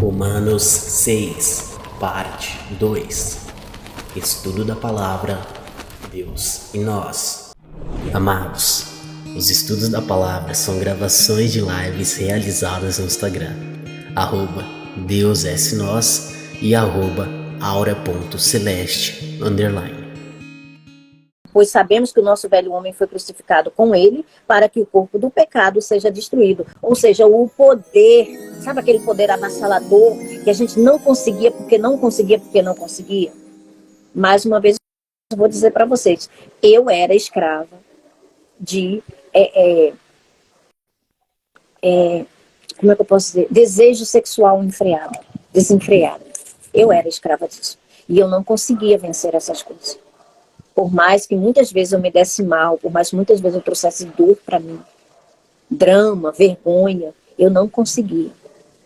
Romanos 6, parte 2. Estudo da palavra, Deus e nós. Amados, os estudos da palavra são gravações de lives realizadas no Instagram, @DeusSNós e @aura.celeste_. Pois sabemos que o nosso velho homem foi crucificado com ele para que o corpo do pecado seja destruído. Ou seja, o poder, sabe aquele poder avassalador que a gente não conseguia porque não conseguia porque não conseguia? Mais uma vez eu vou dizer para vocês, eu era escrava de, como é que eu posso dizer? Desejo sexual desenfreado. Eu era escrava disso. E eu não conseguia vencer essas coisas. Por mais que muitas vezes eu me desse mal, por mais que muitas vezes eu trouxesse dor para mim, drama, vergonha, eu não conseguia.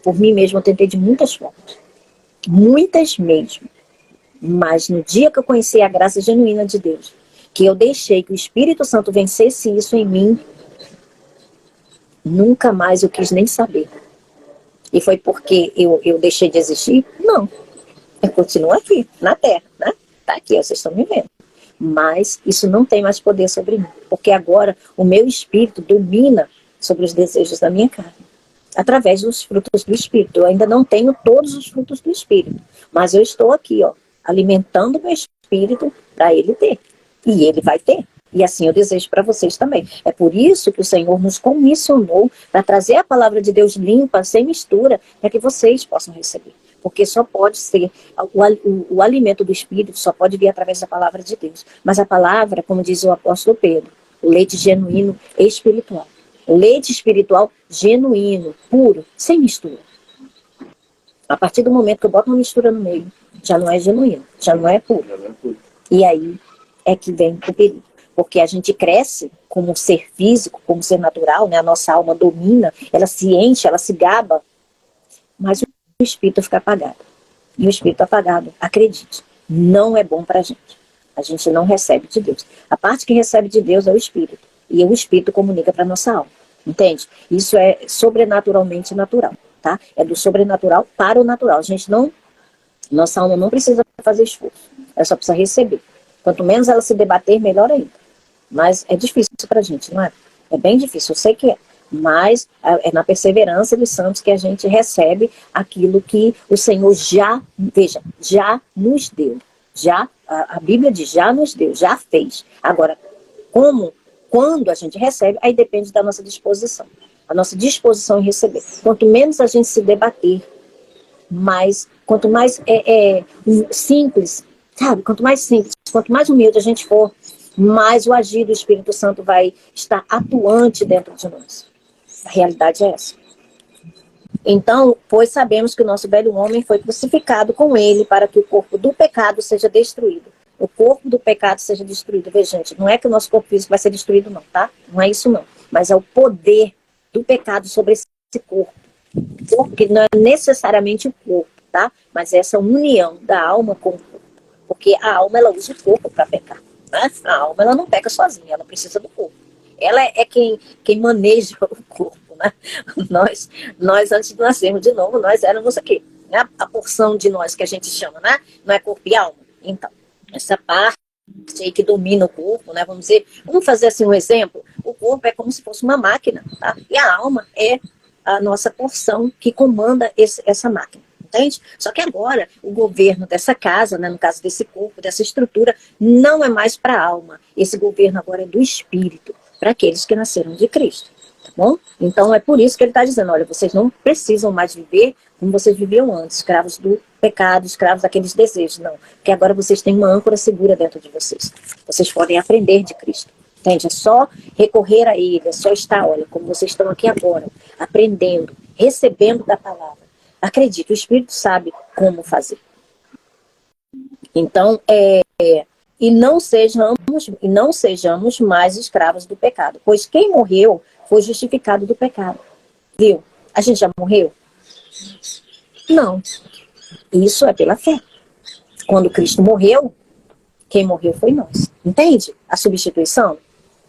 Por mim mesma eu tentei de muitas formas. Muitas mesmo. Mas no dia que eu conheci a graça genuína de Deus, que eu deixei que o Espírito Santo vencesse isso em mim, nunca mais eu quis nem saber. E foi porque eu deixei de existir? Não. Eu continuo aqui, na Terra, né? Tá aqui, ó, vocês estão me vendo. Mas isso não tem mais poder sobre mim, porque agora o meu espírito domina sobre os desejos da minha carne, através dos frutos do Espírito. Eu ainda não tenho todos os frutos do Espírito, mas eu estou aqui, ó, alimentando o meu espírito para ele ter, e ele vai ter. E assim eu desejo para vocês também. É por isso que o Senhor nos comissionou para trazer a palavra de Deus limpa, sem mistura, para que vocês possam receber. Porque só pode ser, o alimento do Espírito só pode vir através da palavra de Deus. Mas a palavra, como diz o apóstolo Pedro, o leite genuíno espiritual. O leite espiritual genuíno, puro, sem mistura. A partir do momento que eu boto uma mistura no meio, já não é genuíno, já não é puro. E aí é que vem o perigo. Porque a gente cresce como ser físico, como ser natural, né? A nossa alma domina, ela se enche, ela se gaba, mas o espírito fica apagado. E o espírito apagado, acredite, não é bom para a gente. A gente não recebe de Deus. A parte que recebe de Deus é o espírito. E o espírito comunica para a nossa alma. Entende? Isso é sobrenaturalmente natural, tá? É do sobrenatural para o natural. A gente não, nossa alma não precisa fazer esforço. Ela só precisa receber. Quanto menos ela se debater, melhor ainda. Mas é difícil pra gente, não é? É bem difícil, eu sei que é. Mas é na perseverança dos santos que a gente recebe aquilo que o Senhor já, veja, já nos deu. Já, a Bíblia diz, já nos deu, já fez. Agora, como, quando a gente recebe, aí depende da nossa disposição. A nossa disposição em receber. Quanto menos a gente se debater, quanto mais simples, sabe? Quanto mais simples, quanto mais humilde a gente for, mais o agir do Espírito Santo vai estar atuante dentro de nós. A realidade é essa. Então, pois sabemos que o nosso velho homem foi crucificado com ele para que o corpo do pecado seja destruído. O corpo do pecado seja destruído. Veja, gente, não é que o nosso corpo físico vai ser destruído, não, tá? Não é isso, não. Mas é o poder do pecado sobre esse corpo. O corpo que não é necessariamente o corpo, tá? Mas essa união da alma com o corpo. Porque a alma, ela usa o corpo para pecar. Né? A alma, ela não peca sozinha, ela precisa do corpo. Ela é quem maneja o corpo, né? Nós, antes de nascermos de novo, nós éramos aqui, né? A porção de nós que a gente chama, né? Não é corpo e alma. Então, essa parte aí que domina o corpo, né? Vamos fazer assim um exemplo. O corpo é como se fosse uma máquina, tá? E a alma é a nossa porção que comanda essa máquina. Entende? Só que agora o governo dessa casa, né, no caso desse corpo, dessa estrutura, não é mais para a alma. Esse governo agora é do espírito, para aqueles que nasceram de Cristo. Tá bom? Então é por isso que ele está dizendo, olha, vocês não precisam mais viver como vocês viviam antes, escravos do pecado, escravos daqueles desejos, não. Porque agora vocês têm uma âncora segura dentro de vocês. Vocês podem aprender de Cristo. Entende? É só recorrer a ele, é só estar, olha, como vocês estão aqui agora, aprendendo, recebendo da palavra. Acredite, o Espírito sabe como fazer. Então, e não sejamos mais escravos do pecado, pois quem morreu foi justificado do pecado. Viu? A gente já morreu? Não. Isso é pela fé. Quando Cristo morreu, quem morreu foi nós. Entende? A substituição,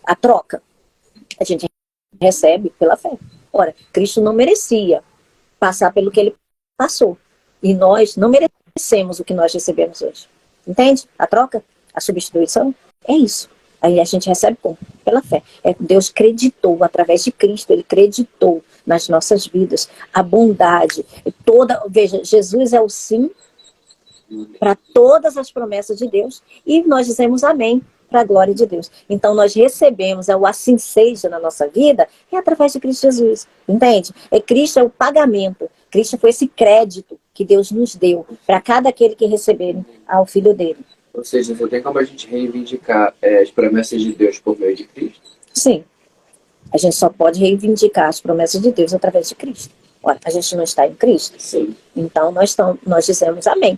a troca, a gente recebe pela fé. Ora, Cristo não merecia passar pelo que ele passou. E nós não merecemos o que nós recebemos hoje. Entende? A troca, a substituição, é isso. Aí a gente recebe como? Pela fé. Deus creditou, através de Cristo, Ele creditou nas nossas vidas a bondade. Veja, Jesus é o sim para todas as promessas de Deus e nós dizemos amém para a glória de Deus. Então nós recebemos o assim seja na nossa vida através de Cristo Jesus. Entende? Cristo é o pagamento. Cristo foi esse crédito que Deus nos deu para cada aquele que receberem ao Filho dele. Ou seja, não tem como a gente reivindicar as promessas de Deus por meio de Cristo? Sim. A gente só pode reivindicar as promessas de Deus através de Cristo. Olha, a gente não está em Cristo. Sim. Então nós dizemos amém.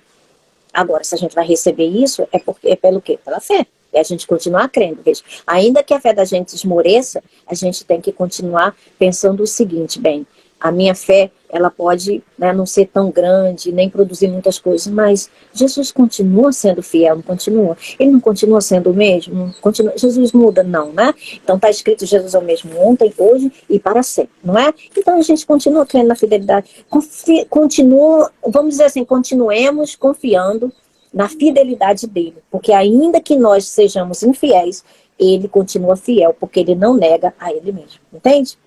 Agora, se a gente vai receber isso, é pelo quê? Pela fé. É a gente continuar crendo. Veja, ainda que a fé da gente esmoreça, a gente tem que continuar pensando o seguinte, bem, a minha fé, ela pode, né, não ser tão grande, nem produzir muitas coisas, mas Jesus continua sendo fiel, não continua? Ele não continua sendo o mesmo? Não continua, Jesus muda? Não, né? Então está escrito Jesus é o mesmo ontem, hoje e para sempre, não é? Então a gente continua crendo na fidelidade, continua, vamos dizer assim, continuemos confiando na fidelidade dele, porque ainda que nós sejamos infiéis, ele continua fiel, porque ele não nega a ele mesmo, entende?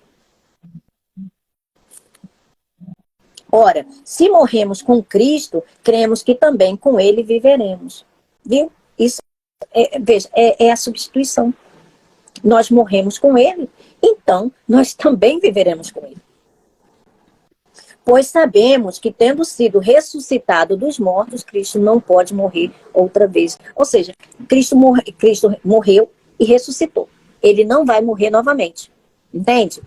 Ora, se morremos com Cristo, cremos que também com ele viveremos. Viu? Isso veja, é a substituição. Nós morremos com ele, então nós também viveremos com ele. Pois sabemos que, tendo sido ressuscitado dos mortos, Cristo não pode morrer outra vez. Ou seja, Cristo morreu e ressuscitou. Ele não vai morrer novamente. Entende?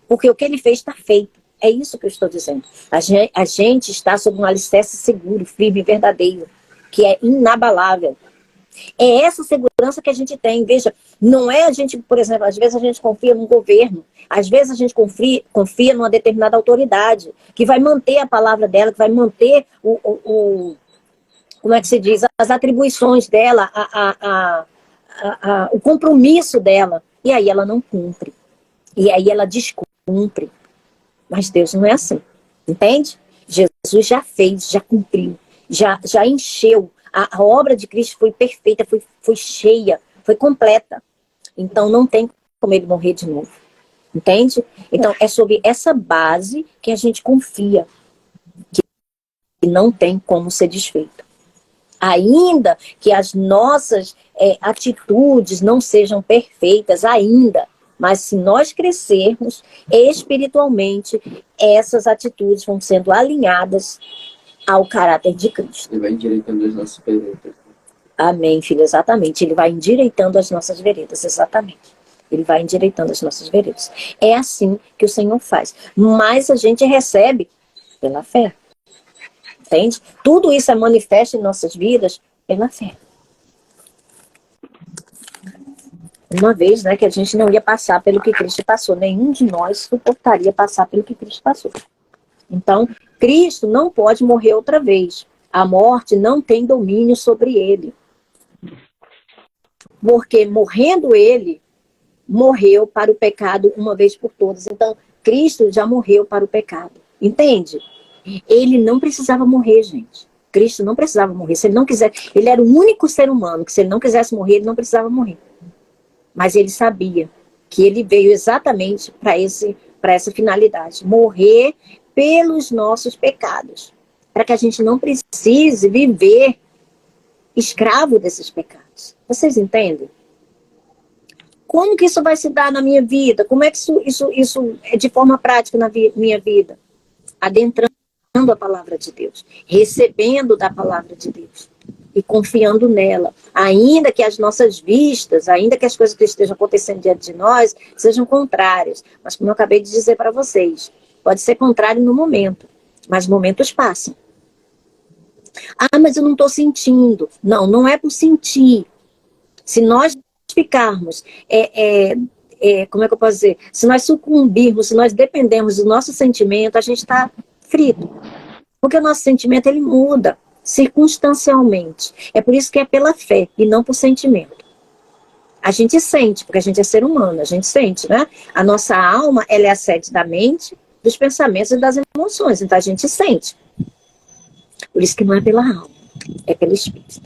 Porque o que ele fez está feito. É isso que eu estou dizendo. A gente está sob um alicerce seguro, firme e verdadeiro, que é inabalável. É essa segurança que a gente tem. Veja, não é a gente, por exemplo, às vezes a gente confia num governo, às vezes a gente confia numa determinada autoridade, que vai manter a palavra dela, que vai manter como é que se diz, as atribuições dela, o compromisso dela. E aí ela não cumpre. E aí ela descumpre. Mas Deus não é assim, entende? Jesus já fez, já cumpriu, já encheu. A obra de Cristo foi perfeita, foi cheia, foi completa. Então não tem como ele morrer de novo, entende? Então é sobre essa base que a gente confia, que não tem como ser desfeito. Ainda que as nossas atitudes não sejam perfeitas ainda, mas se nós crescermos espiritualmente, essas atitudes vão sendo alinhadas ao caráter de Cristo. Ele vai endireitando as nossas veredas. Amém, filho, exatamente. Ele vai endireitando as nossas veredas, exatamente. Ele vai endireitando as nossas veredas. É assim que o Senhor faz. Mas a gente recebe pela fé. Entende? Tudo isso é manifesto em nossas vidas pela fé. Uma vez, né, que a gente não ia passar pelo que Cristo passou. Nenhum de nós suportaria passar pelo que Cristo passou. Então, Cristo não pode morrer outra vez. A morte não tem domínio sobre ele. Porque morrendo ele, morreu para o pecado uma vez por todas. Então, Cristo já morreu para o pecado. Entende? Ele não precisava morrer, gente. Cristo não precisava morrer. Se ele não quiser, ele era o único ser humano que se ele não quisesse morrer, ele não precisava morrer. Mas ele sabia que ele veio exatamente para essa finalidade. Morrer pelos nossos pecados. Para que a gente não precise viver escravo desses pecados. Vocês entendem? Como que isso vai se dar na minha vida? Como é que isso é de forma prática na minha vida? Adentrando a palavra de Deus. Recebendo da palavra de Deus. E confiando nela, ainda que as nossas vistas, ainda que as coisas que estejam acontecendo diante de nós sejam contrárias, mas como eu acabei de dizer para vocês, pode ser contrário no momento, mas momentos passam. Ah, mas eu não estou sentindo. Não, não é por sentir. Se nós ficarmos, como é que eu posso dizer? Se nós sucumbirmos, se nós dependermos do nosso sentimento, a gente está frito. Porque o nosso sentimento, ele muda circunstancialmente. É por isso que é pela fé e não por sentimento. A gente sente, porque a gente é ser humano, a gente sente, né? A nossa alma, ela é a sede da mente dos pensamentos e das emoções. Então a gente sente. Por isso que não é pela alma, é pelo espírito.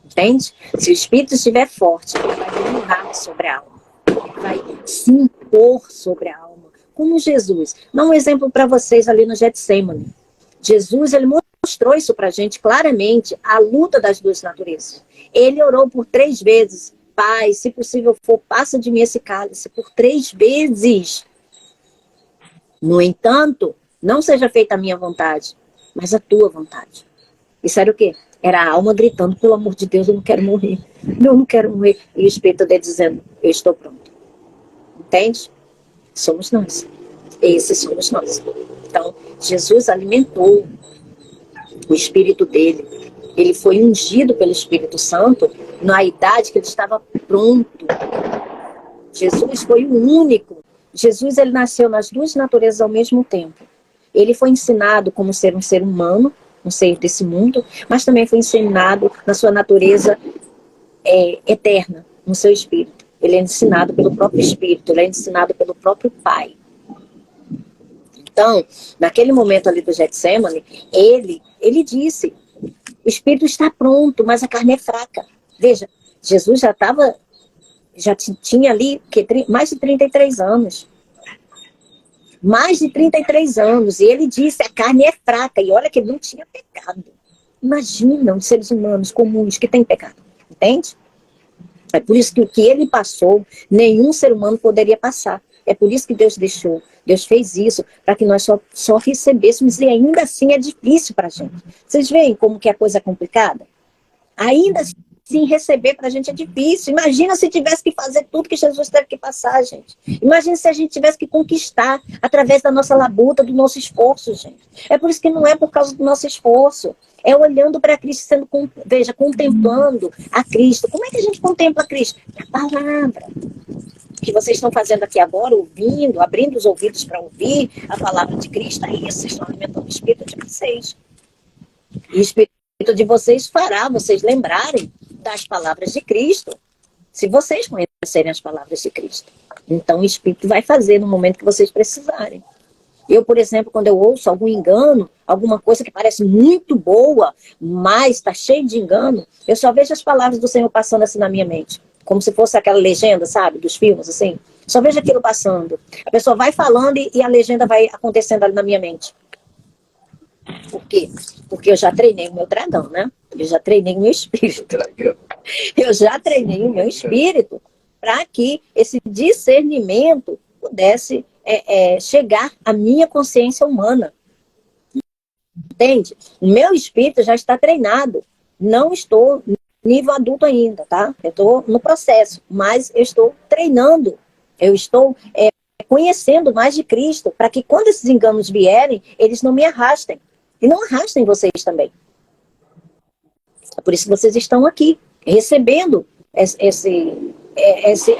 Entende? Se o espírito estiver forte, ele vai dominar sobre a alma. Ele vai se impor sobre a alma. Como Jesus. Dá um exemplo para vocês ali no Getsemane. Jesus, ele mostrou isso para a gente claramente, a luta das duas naturezas. Ele orou por 3 vezes. Pai, se possível for, passa de mim esse cálice. Por 3 vezes. No entanto, não seja feita a minha vontade, mas a tua vontade. Isso era o quê? Era a alma gritando, pelo amor de Deus, eu não quero morrer. Eu não quero morrer. E o espírito dele dizendo, eu estou pronto. Entende? Somos nós. Esses somos nós. Então, Jesus alimentou o espírito dele. Ele foi ungido pelo Espírito Santo na idade que ele estava pronto. Jesus foi o único. Jesus, ele nasceu nas 2 naturezas ao mesmo tempo. Ele foi ensinado como ser um ser humano, um ser desse mundo, mas também foi ensinado na sua natureza eterna, no seu espírito. Ele é ensinado pelo próprio Espírito, ele é ensinado pelo próprio Pai. Então, naquele momento ali do Getsemane, ele disse, o espírito está pronto, mas a carne é fraca. Veja, Jesus já tinha ali mais de 33 anos. Mais de 33 anos. E ele disse, a carne é fraca. E olha que ele não tinha pecado. Imagina os seres humanos comuns que têm pecado. Entende? É por isso que o que ele passou, nenhum ser humano poderia passar. É por isso que Deus deixou. Deus fez isso para que nós só recebêssemos. E ainda assim é difícil para a gente. Vocês veem como que a coisa é complicada? Ainda assim receber para a gente é difícil. Imagina se tivesse que fazer tudo que Jesus teve que passar, gente. Imagina se a gente tivesse que conquistar através da nossa labuta, do nosso esforço, gente. É por isso que não é por causa do nosso esforço. É olhando para Cristo, contemplando a Cristo. Como é que a gente contempla a Cristo? A palavra. Que vocês estão fazendo aqui agora, ouvindo, abrindo os ouvidos para ouvir a palavra de Cristo, é isso, vocês estão alimentando o Espírito de vocês. E o Espírito de vocês fará vocês lembrarem das palavras de Cristo, se vocês conhecerem as palavras de Cristo. Então o Espírito vai fazer no momento que vocês precisarem. Eu, por exemplo, quando eu ouço algum engano, alguma coisa que parece muito boa, mas está cheio de engano, eu só vejo as palavras do Senhor passando assim na minha mente. Como se fosse aquela legenda, sabe, dos filmes, assim. Só vejo aquilo passando. A pessoa vai falando e a legenda vai acontecendo ali na minha mente. Por quê? Porque eu já treinei o meu dragão, né? Eu já treinei o meu espírito. Eu já treinei o meu espírito para que esse discernimento pudesse chegar à minha consciência humana. Entende? O meu espírito já está treinado. Não estou nível adulto ainda, tá? Eu estou no processo, mas eu estou treinando. Eu estou conhecendo mais de Cristo, para que quando esses enganos vierem, eles não me arrastem. E não arrastem vocês também. É por isso que vocês estão aqui, recebendo esse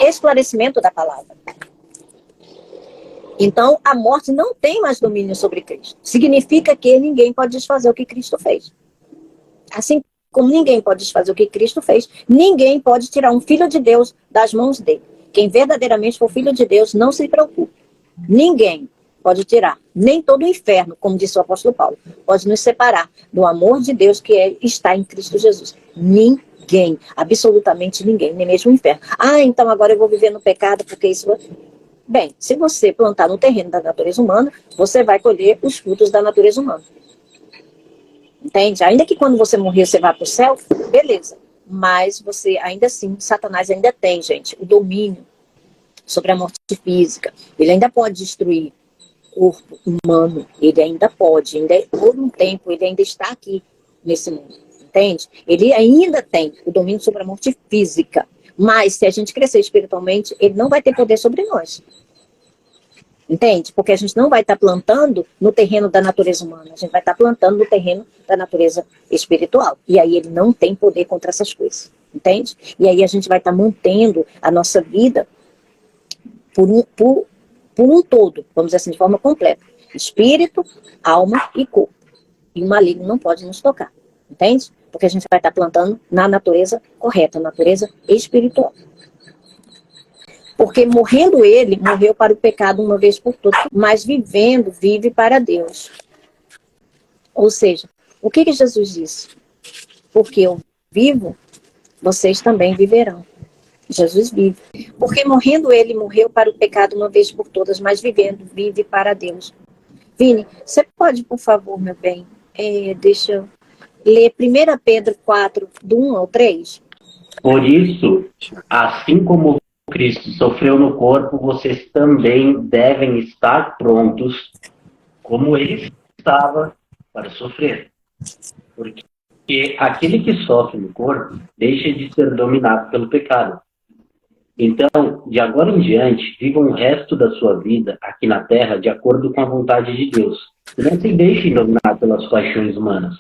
esclarecimento da palavra. Então, a morte não tem mais domínio sobre Cristo. Significa que ninguém pode desfazer o que Cristo fez. Assim como ninguém pode desfazer o que Cristo fez, ninguém pode tirar um filho de Deus das mãos dele. Quem verdadeiramente for filho de Deus, não se preocupe. Ninguém pode tirar, nem todo o inferno, como disse o apóstolo Paulo, pode nos separar do amor de Deus que está em Cristo Jesus. Ninguém, absolutamente ninguém, nem mesmo o inferno. Ah, então agora eu vou viver no pecado porque isso... Bem, se você plantar no terreno da natureza humana, você vai colher os frutos da natureza humana. Entende? Ainda que quando você morrer você vá para o céu, beleza. Mas você, ainda assim, Satanás ainda tem, gente, o domínio sobre a morte física. Ele ainda pode destruir o corpo humano. Ele ainda pode. Por um tempo, ele ainda está aqui nesse mundo. Entende? Ele ainda tem o domínio sobre a morte física. Mas, se a gente crescer espiritualmente, ele não vai ter poder sobre nós. Entende? Porque a gente não vai estar plantando no terreno da natureza humana. A gente vai estar plantando no terreno da natureza espiritual. E aí ele não tem poder contra essas coisas. Entende? E aí a gente vai estar mantendo a nossa vida por um todo. Vamos dizer assim, de forma completa. Espírito, alma e corpo. E o maligno não pode nos tocar. Entende? Porque a gente vai estar plantando na natureza correta, natureza espiritual. Porque morrendo ele, morreu para o pecado uma vez por todas, mas vivendo, vive para Deus. Ou seja, o que Jesus disse? Porque eu vivo, vocês também viverão. Jesus vive. Porque morrendo ele, morreu para o pecado uma vez por todas, mas vivendo, vive para Deus. Vini, você pode, por favor, meu bem, deixa eu ler 1 Pedro 4, do 1 ao 3? Por isso, assim como Cristo sofreu no corpo, vocês também devem estar prontos, como ele estava, para sofrer. Porque aquele que sofre no corpo deixa de ser dominado pelo pecado. Então, de agora em diante, vivam o resto da sua vida aqui na Terra de acordo com a vontade de Deus. E não se deixem dominar pelas paixões humanas.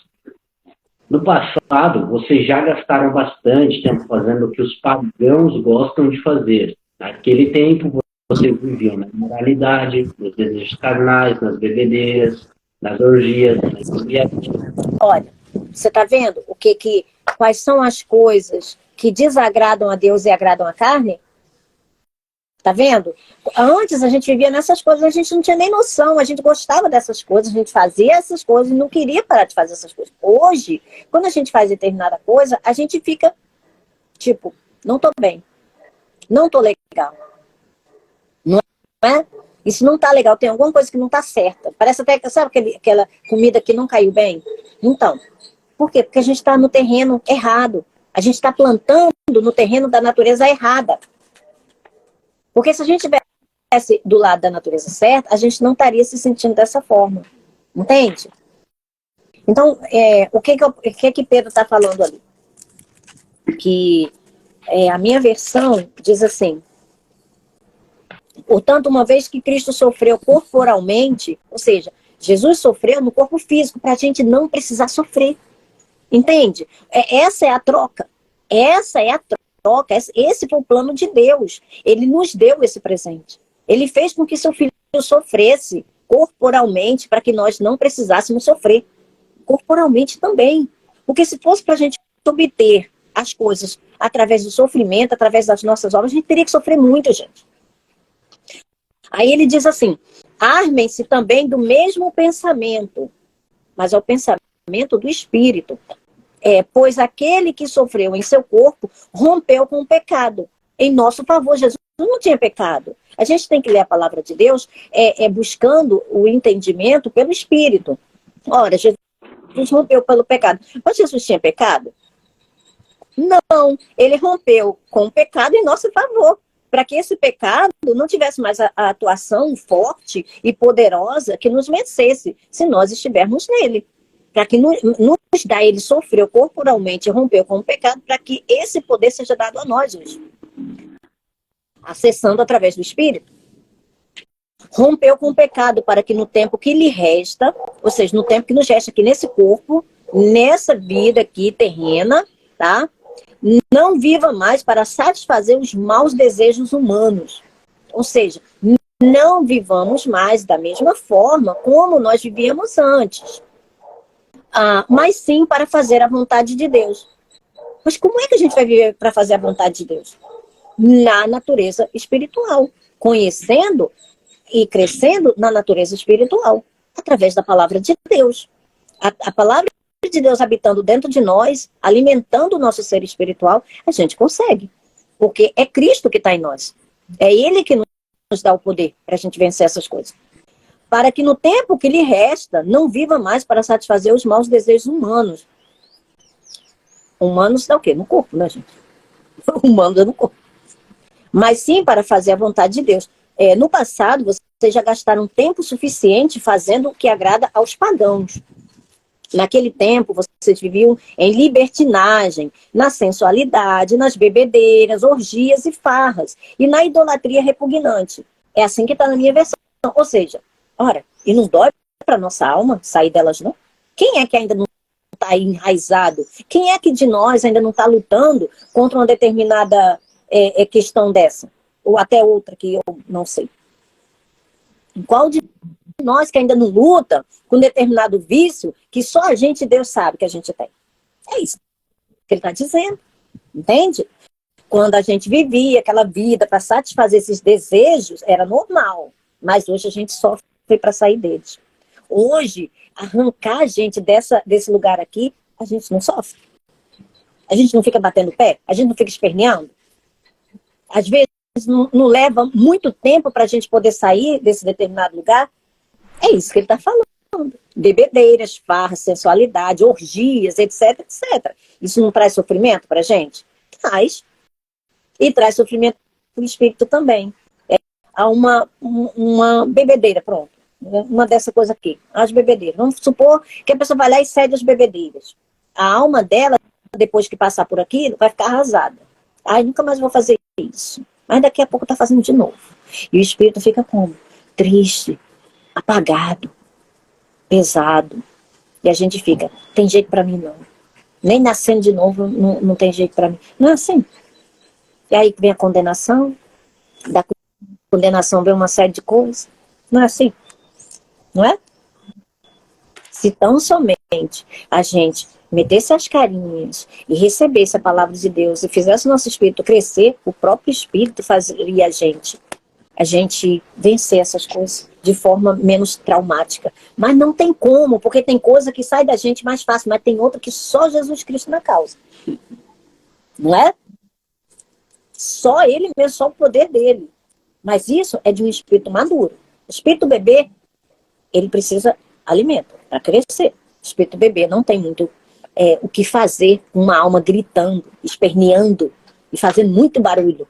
No passado, vocês já gastaram bastante tempo fazendo o que os pagãos gostam de fazer. Naquele tempo, vocês viviam na imoralidade, nos desejos carnais, nas bebedeiras, nas orgias, nas embriaguez. Olha, você está vendo quais são as coisas que desagradam a Deus e agradam a carne? Tá vendo? Antes a gente vivia nessas coisas, a gente não tinha nem noção, a gente gostava dessas coisas, a gente fazia essas coisas e não queria parar de fazer essas coisas. Hoje, quando a gente faz determinada coisa, a gente fica, tipo, não tô bem, não tô legal. Não é? Isso não tá legal, tem alguma coisa que não tá certa. Parece até, sabe aquela comida que não caiu bem? Então, por quê? Porque a gente está no terreno errado. A gente está plantando no terreno da natureza errada. Porque se a gente estivesse do lado da natureza certa, a gente não estaria se sentindo dessa forma. Entende? Então, o que Pedro está falando ali? Que a minha versão diz assim: portanto, uma vez que Cristo sofreu corporalmente, ou seja, Jesus sofreu no corpo físico para a gente não precisar sofrer. Entende? Essa é a troca. Essa é a troca. Esse foi o plano de Deus. Ele nos deu esse presente. Ele fez com que seu filho sofresse corporalmente para que nós não precisássemos sofrer. Corporalmente também. Porque se fosse para a gente obter as coisas através do sofrimento, através das nossas obras, a gente teria que sofrer muito, gente. Aí ele diz assim: armem-se também do mesmo pensamento, mas é o pensamento do Espírito. Pois aquele que sofreu em seu corpo rompeu com o pecado. Em nosso favor, Jesus não tinha pecado. A gente tem que ler a palavra de Deus buscando o entendimento pelo Espírito. Ora, Jesus rompeu pelo pecado. Mas Jesus tinha pecado? Não. Ele rompeu com o pecado em nosso favor. Para que esse pecado não tivesse mais a atuação forte e poderosa que nos vencesse, se nós estivermos nele. Para que nos dá, ele sofreu corporalmente, rompeu com o pecado, para que esse poder seja dado a nós hoje. Acessando através do Espírito. Rompeu com o pecado para que no tempo que lhe resta, ou seja, no tempo que nos resta aqui nesse corpo, nessa vida aqui terrena, tá? Não viva mais para satisfazer os maus desejos humanos. Ou seja, não vivamos mais da mesma forma como nós vivíamos antes. Mas sim para fazer a vontade de Deus. Mas como é que a gente vai viver para fazer a vontade de Deus? Na natureza espiritual, conhecendo e crescendo na natureza espiritual, através da palavra de Deus. A palavra de Deus habitando dentro de nós, alimentando o nosso ser espiritual, a gente consegue. Porque é Cristo que está em nós. É Ele que nos dá o poder para a gente vencer essas coisas. Para que no tempo que lhe resta, não viva mais para satisfazer os maus desejos humanos. Humanos dá o quê? No corpo, né, gente? Humanos é no corpo. Mas sim para fazer a vontade de Deus. No passado, vocês já gastaram tempo suficiente fazendo o que agrada aos pagãos. Naquele tempo, vocês viviam em libertinagem, na sensualidade, nas bebedeiras, orgias e farras, e na idolatria repugnante. É assim que está na minha versão. Ou seja, ora, e não dói para nossa alma sair delas, não? Quem é que ainda não está enraizado? Quem é que de nós ainda não está lutando contra uma determinada questão dessa? Ou até outra que eu não sei. Qual de nós que ainda não luta com determinado vício que só a gente e Deus sabe que a gente tem? É isso que ele está dizendo. Entende? Quando a gente vivia aquela vida para satisfazer esses desejos, era normal. Mas hoje a gente sofre para sair deles. Hoje, arrancar a gente desse lugar aqui, a gente não sofre. A gente não fica batendo pé, a gente não fica esperneando. Às vezes não leva muito tempo para a gente poder sair desse determinado lugar. É isso que ele está falando. Bebedeiras, farras, sensualidade, orgias, etc, etc. Isso não traz sofrimento para a gente? Traz. E traz sofrimento para o espírito também. Há uma bebedeira, pronto. Uma dessa coisa aqui, as bebedeiras. Vamos supor que a pessoa vai lá e cede as bebedeiras. A alma dela, depois que passar por aquilo, vai ficar arrasada. Ai, nunca mais vou fazer isso. Mas daqui a pouco está fazendo de novo. E o espírito fica como? Triste, apagado, pesado. E a gente fica, tem jeito para mim não. Nem nascendo de novo não tem jeito para mim. Não é assim. E aí vem a condenação, da condenação vem uma série de coisas. Não é assim. Não é? Se tão somente a gente metesse as carinhas e recebesse a palavra de Deus e fizesse o nosso espírito crescer, o próprio espírito faria a gente vencer essas coisas de forma menos traumática. Mas não tem como, porque tem coisa que sai da gente mais fácil, mas tem outra que só Jesus Cristo na causa. Não é? Só ele mesmo, só o poder dele. Mas isso é de um espírito maduro. O espírito bebê, ele precisa alimento para crescer. O espírito bebê não tem muito o que fazer com uma alma gritando, esperneando e fazendo muito barulho.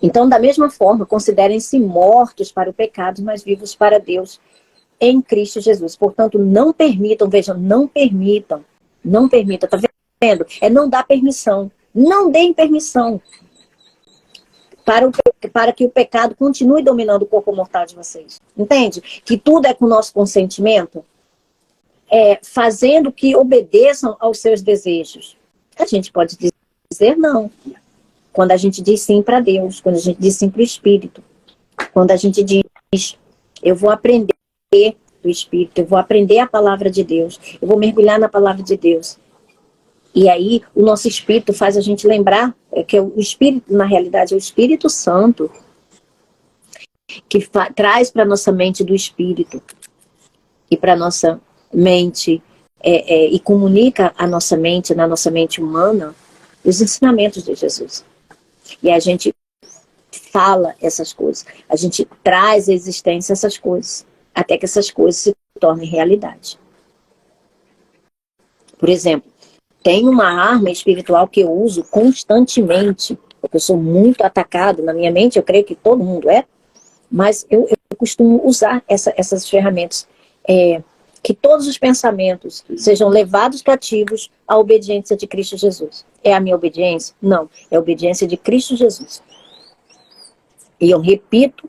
Então, da mesma forma, considerem-se mortos para o pecado, mas vivos para Deus em Cristo Jesus. Portanto, não permitam, vejam, não permitam, tá vendo? Não dar permissão. Não deem permissão para que o pecado continue dominando o corpo mortal de vocês. Entende? Que tudo é com o nosso consentimento, fazendo que obedeçam aos seus desejos. A gente pode dizer não. Quando a gente diz sim para Deus, quando a gente diz sim para o Espírito, quando a gente diz, eu vou aprender do Espírito, eu vou aprender a palavra de Deus, eu vou mergulhar na palavra de Deus. E aí o nosso Espírito faz a gente lembrar que o Espírito, na realidade, é o Espírito Santo que traz para a nossa mente do Espírito e para a nossa mente e comunica a nossa mente, na nossa mente humana, os ensinamentos de Jesus. E a gente fala essas coisas, a gente traz à existência essas coisas, até que essas coisas se tornem realidade. Por exemplo, tem uma arma espiritual que eu uso constantemente, porque eu sou muito atacado na minha mente, eu creio que todo mundo mas eu costumo usar essas ferramentas, que todos os pensamentos sejam levados cativos à obediência de Cristo Jesus. É a minha obediência? Não, é a obediência de Cristo Jesus. E eu repito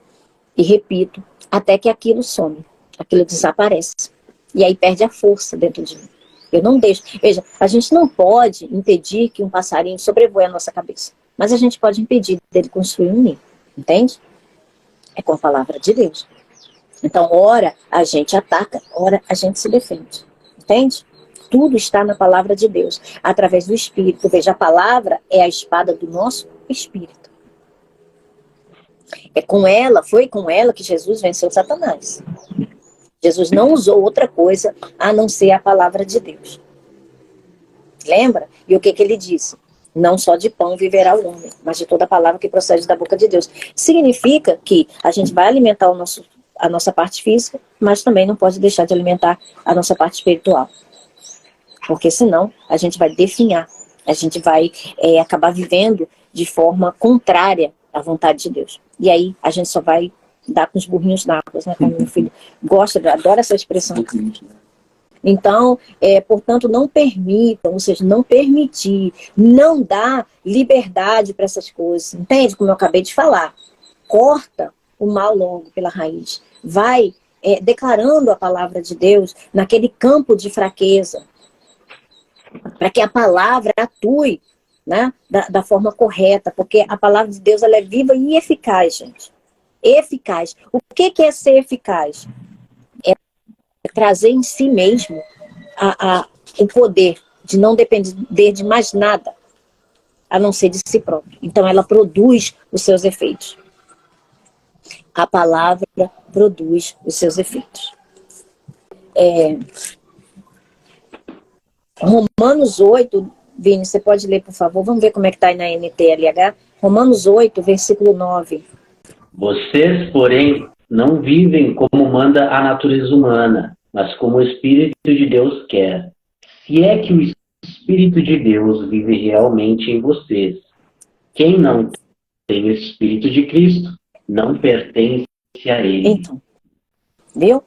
e repito até que aquilo some, aquilo desaparece. E aí perde a força dentro de mim. Eu não deixo. Veja, a gente não pode impedir que um passarinho sobrevoe a nossa cabeça, mas a gente pode impedir dele construir um ninho. Entende? É com a palavra de Deus. Então, ora a gente ataca, ora a gente se defende. Entende? Tudo está na palavra de Deus, através do Espírito. Veja, a palavra é a espada do nosso Espírito. Foi com ela que Jesus venceu Satanás. Jesus não usou outra coisa a não ser a palavra de Deus. Lembra? E o que ele disse? Não só de pão viverá o homem, mas de toda a palavra que procede da boca de Deus. Significa que a gente vai alimentar a nossa parte física, mas também não pode deixar de alimentar a nossa parte espiritual. Porque senão a gente vai definhar, a gente vai acabar vivendo de forma contrária à vontade de Deus. E aí a gente só vai dar com os burrinhos na água, né? Como meu filho adora essa expressão. Então, portanto, não permitam, ou seja, não permitir, não dá liberdade para essas coisas. Entende? Como eu acabei de falar. Corta o mal logo pela raiz. Vai declarando a palavra de Deus naquele campo de fraqueza, para que a palavra atue, né, da forma correta, porque a palavra de Deus ela é viva e eficaz, gente. Eficaz. O que é ser eficaz? É trazer em si mesmo o poder de não depender de mais nada, a não ser de si própria. Então ela produz os seus efeitos. A palavra produz os seus efeitos. Romanos 8, Vini, você pode ler, por favor? Vamos ver como é que está aí na NTLH. Romanos 8, versículo 9. Vocês, porém, não vivem como manda a natureza humana, mas como o Espírito de Deus quer. Se é que o Espírito de Deus vive realmente em vocês. Quem não tem o Espírito de Cristo não pertence a Ele. Então, viu?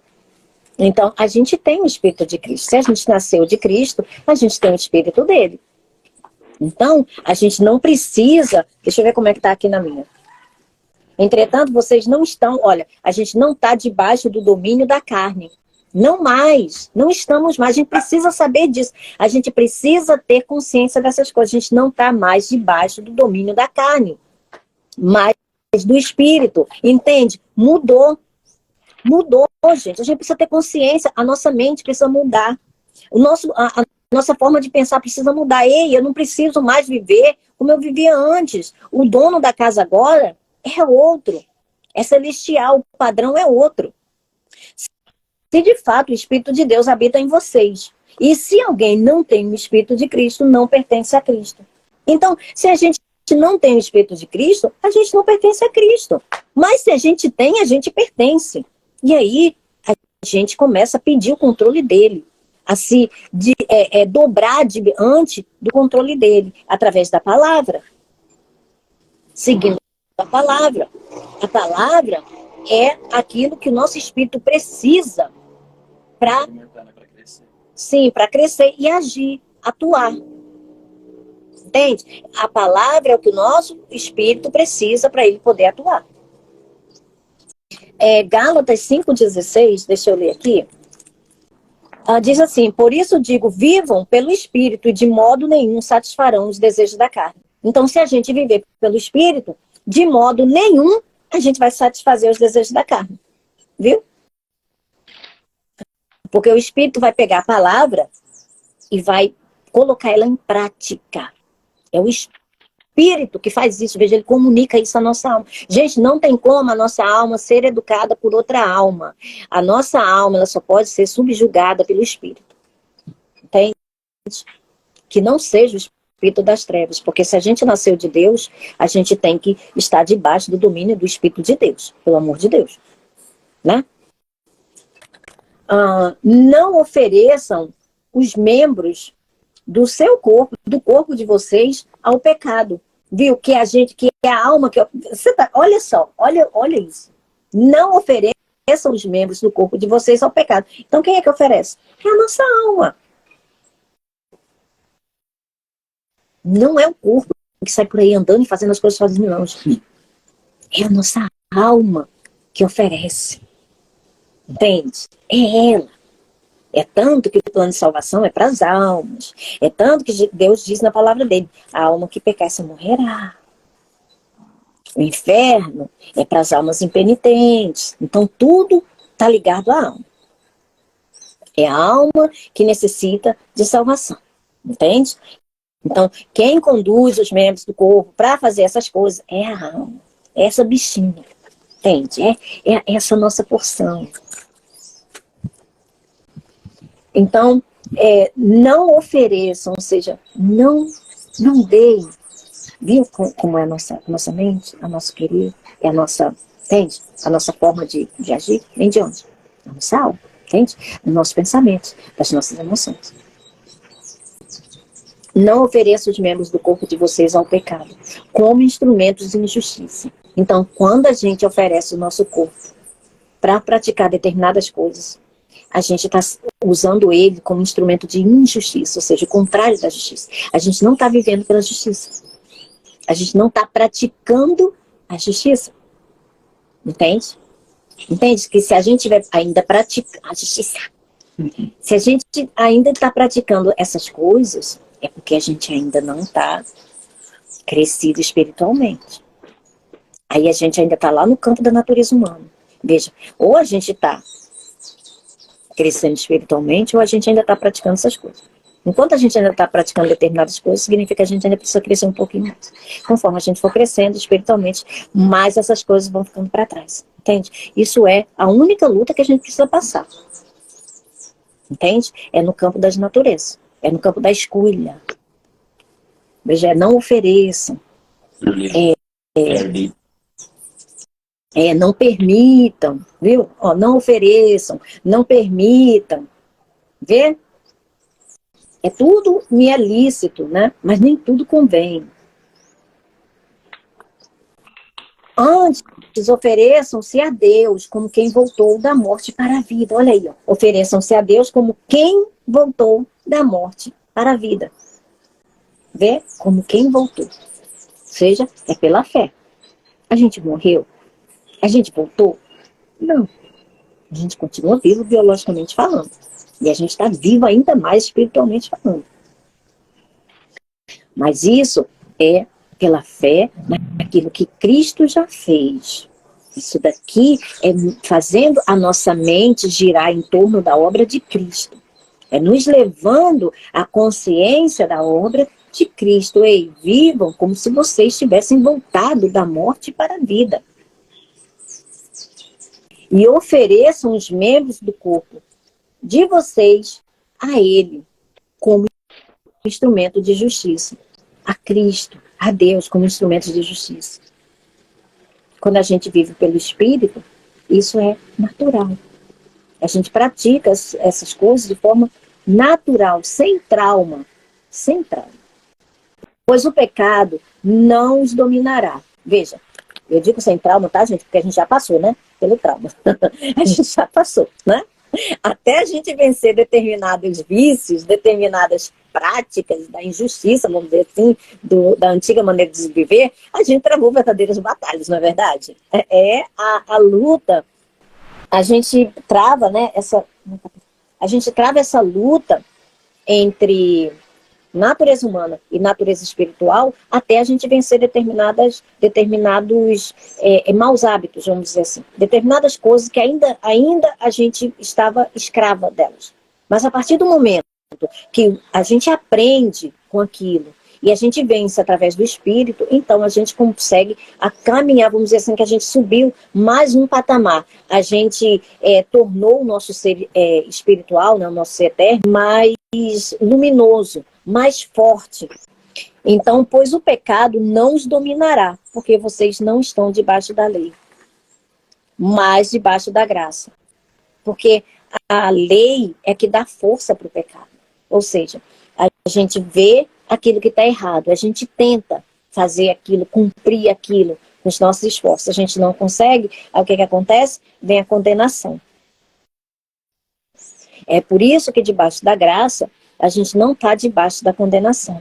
Então, a gente tem o Espírito de Cristo. Se a gente nasceu de Cristo, a gente tem o Espírito dele. Então, a gente não precisa... Deixa eu ver como é que está aqui na minha. Entretanto, vocês não estão... Olha, a gente não está debaixo do domínio da carne. Não mais. Não estamos mais. A gente precisa saber disso. A gente precisa ter consciência dessas coisas. A gente não está mais debaixo do domínio da carne, mas do Espírito. Entende? Mudou. Mudou, gente. A gente precisa ter consciência. A nossa mente precisa mudar. A nossa forma de pensar precisa mudar. Ei, eu não preciso mais viver como eu vivia antes. O dono da casa agora é outro. É celestial. O padrão é outro. Se de fato o Espírito de Deus habita em vocês. E se alguém não tem o Espírito de Cristo, não pertence a Cristo. Então, se a gente não tem o Espírito de Cristo, a gente não pertence a Cristo. Mas se a gente tem, a gente pertence. E aí, a gente começa a pedir o controle dele. A se dobrar diante do controle dele. Através da palavra. Seguindo a palavra. A palavra é aquilo que o nosso espírito precisa para crescer e agir, atuar. Entende? A palavra é o que o nosso espírito precisa para ele poder atuar. Gálatas 5,16, deixa eu ler aqui. Diz assim: por isso digo, vivam pelo espírito e de modo nenhum satisfarão os desejos da carne. Então, se a gente viver pelo espírito, de modo nenhum a gente vai satisfazer os desejos da carne. Viu? Porque o Espírito vai pegar a palavra e vai colocar ela em prática. É o Espírito que faz isso. Veja, ele comunica isso à nossa alma. Gente, não tem como a nossa alma ser educada por outra alma. A nossa alma, ela só pode ser subjugada pelo Espírito. Entende? Que não seja o Espírito das trevas, porque se a gente nasceu de Deus, a gente tem que estar debaixo do domínio do Espírito de Deus, pelo amor de Deus, né? Não ofereçam os membros do seu corpo, do corpo de vocês, ao pecado, viu? Que é a alma que olha só, olha isso. Não ofereçam os membros do corpo de vocês ao pecado. Então quem é que oferece? É a nossa alma. Não é o corpo que sai por aí andando e fazendo as coisas sozinho, não. É a nossa alma que oferece. Entende? É ela. É tanto que o plano de salvação é para as almas. É tanto que Deus diz na palavra dele: a alma que pecar se morrerá. O inferno é para as almas impenitentes. Então tudo está ligado à alma. É a alma que necessita de salvação. Entende? Então, quem conduz os membros do corpo para fazer essas coisas é a alma. É essa bichinha. Entende? É essa nossa porção. Então, não ofereçam, ou seja, não deem. Viu como é a nossa mente, a nosso querer, é a nossa, entende? A nossa forma de agir, vem de onde? Da nossa alma, entende? Dos nossos pensamentos, das nossas emoções. Não ofereça os membros do corpo de vocês ao pecado, como instrumentos de injustiça. Então, quando a gente oferece o nosso corpo para praticar determinadas coisas, a gente está usando ele como instrumento de injustiça, ou seja, o contrário da justiça. A gente não está vivendo pela justiça. A gente não está praticando a justiça. Entende? Entende? Que se a gente estiver ainda praticando a justiça, se a gente ainda está praticando essas coisas, é porque a gente ainda não está crescido espiritualmente. Aí a gente ainda está lá no campo da natureza humana. Veja, ou a gente está crescendo espiritualmente, ou a gente ainda está praticando essas coisas. Enquanto a gente ainda está praticando determinadas coisas, significa que a gente ainda precisa crescer um pouquinho mais. Conforme a gente for crescendo espiritualmente, mais essas coisas vão ficando para trás. Entende? Isso é a única luta que a gente precisa passar. Entende? É no campo das naturezas. É no campo da escolha. Veja, não ofereçam. Não permitam, viu? Ó, não ofereçam, não permitam. Vê? Tudo me é lícito, né? Mas nem tudo convém. Antes, ofereçam-se a Deus como quem voltou da morte para a vida. Olha aí, ó. Ofereçam-se a Deus como quem voltou da morte para a vida. Vê? Como quem voltou. Ou seja, é pela fé. A gente morreu? A gente voltou? Não. A gente continua vivo biologicamente falando. E a gente está vivo ainda mais espiritualmente falando. Mas isso é pela fé naquilo que Cristo já fez. Isso daqui é fazendo a nossa mente girar em torno da obra de Cristo. É nos levando à consciência da obra de Cristo. Ei, vivam como se vocês tivessem voltado da morte para a vida. E ofereçam os membros do corpo de vocês a Ele como instrumento de justiça. A Cristo, a Deus como instrumento de justiça. Quando a gente vive pelo Espírito, isso é natural. A gente pratica essas coisas de forma natural, sem trauma. Sem trauma. Pois o pecado não os dominará. Veja, eu digo sem trauma, tá, gente? Porque a gente já passou, né? Pelo trauma. A gente já passou, né? Até a gente vencer determinados vícios, determinadas práticas da injustiça, vamos dizer assim, da antiga maneira de viver, a gente travou verdadeiras batalhas, não é verdade? A luta, a gente trava, né, essa luta entre natureza humana e natureza espiritual até a gente vencer determinados maus hábitos, vamos dizer assim. Determinadas coisas que ainda a gente estava escrava delas. Mas a partir do momento que a gente aprende com aquilo e a gente vence através do Espírito, então a gente consegue caminhar, vamos dizer assim, que a gente subiu mais um patamar. A gente tornou o nosso ser espiritual, né, o nosso ser eterno, mais luminoso, mais forte. Então, pois o pecado não os dominará, porque vocês não estão debaixo da lei, mas debaixo da graça. Porque a lei é que dá força para o pecado. Ou seja, a gente vê aquilo que está errado, a gente tenta fazer aquilo, cumprir aquilo com os nossos esforços. A gente não consegue, aí o que acontece? Vem a condenação. É por isso que debaixo da graça, a gente não está debaixo da condenação.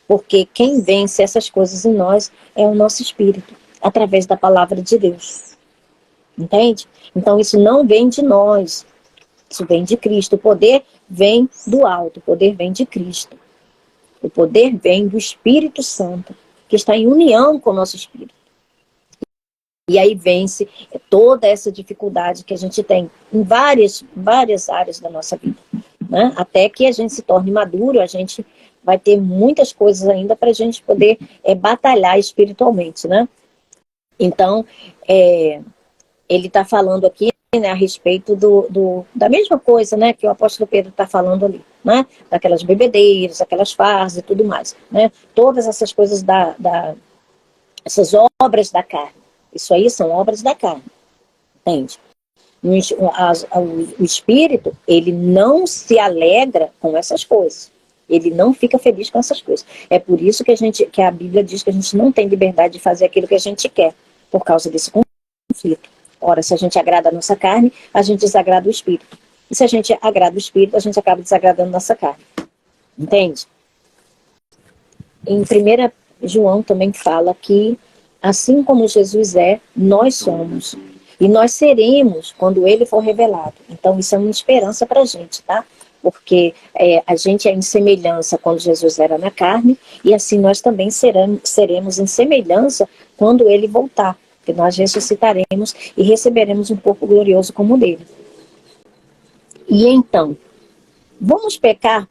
Porque quem vence essas coisas em nós é o nosso espírito, através da palavra de Deus. Entende? Então isso não vem de nós, isso vem de Cristo. O poder vem do alto, o poder vem de Cristo. O poder vem do Espírito Santo, que está em união com o nosso espírito. E aí vence toda essa dificuldade que a gente tem em várias áreas da nossa vida. Né? Até que a gente se torne maduro, a gente vai ter muitas coisas ainda para a gente poder batalhar espiritualmente. Né? Então, ele está falando aqui, né, a respeito da mesma coisa, né, que o apóstolo Pedro está falando ali, né, daquelas bebedeiras, aquelas farras e tudo mais, né, todas essas coisas essas obras da carne, isso aí são obras da carne, entende? O espírito, ele não se alegra com essas coisas, ele não fica feliz com essas coisas, é por isso que a Bíblia diz que a gente não tem liberdade de fazer aquilo que a gente quer, por causa desse conflito. Ora, se a gente agrada a nossa carne, a gente desagrada o espírito. E se a gente agrada o espírito, a gente acaba desagradando a nossa carne. Entende? Em 1 João também fala que, assim como Jesus é, nós somos. E nós seremos quando ele for revelado. Então, isso é uma esperança para a gente, tá? Porque a gente é em semelhança quando Jesus era na carne, e assim nós também seremos em semelhança quando ele voltar. Que nós ressuscitaremos e receberemos um corpo glorioso como o dele. E então, Vamos pecar